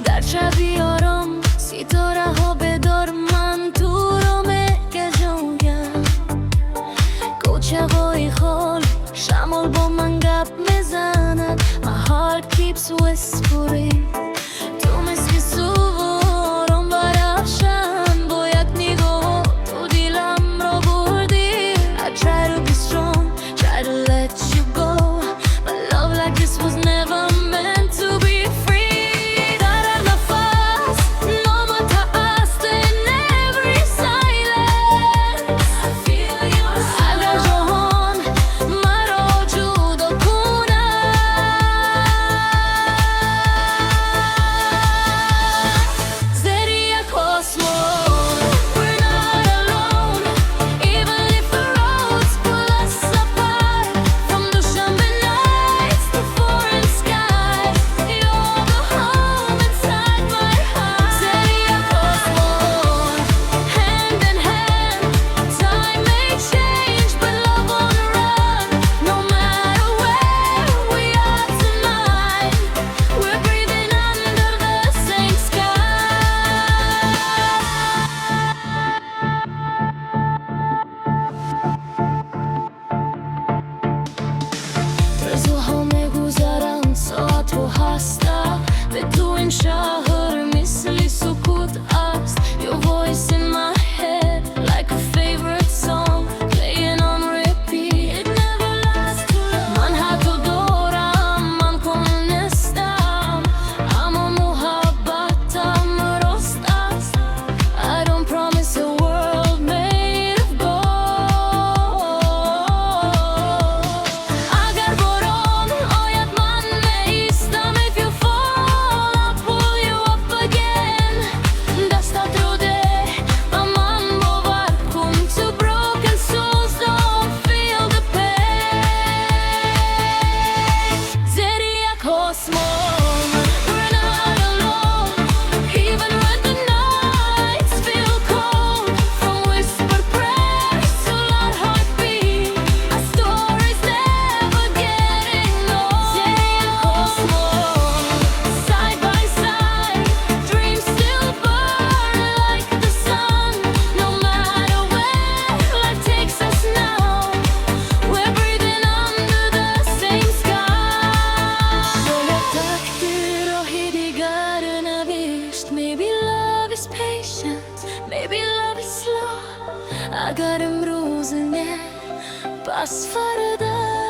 در شبیارم ستاره ها بدار من تو رو میگه جویم کوچه های خال شمال با من گپ میزند My heart keeps whispering تو مثل سوارم برافشن با یک نگاه تو دیلم را بردی I try to be strong, try to let you go But love like this was never meant to be free Dar nafas nomata ast in every silence I feel your agar jahan maro judo kuna Zeri osmon We're not alone Even if the roads pull us apart From Dushanbe nights to foreign skies You're the home inside my heart Zeri osmon Hand in hand Time may change but love on the run No matter where we are tonight We're breathing under the same sky روزها میگذرند ساعت و هسته به تو این شهر مثل سکوت است Your voice in my head like a favorite song playing on repeat It never lasts too long من حتی دارم من کن نیستم اما محبتم راست است I don't promise a world made of gold اگر باران آید من نیستم If you fall I'll pull you up again دستت رو ده و من باور کن Two broken souls don't feel the pain Zeri osmon We're not alone Even when the nights feel cold From whispered prayers to loud heartbeat Our stories never getting old Zeri osmon Side by side Dreams still burn like the sun No matter where life takes us now We're breathing under the same sky شاید تقدیر راهی دیگر نوشت Maybe love is patient Maybe love is slow اگر امروز نه پس فردا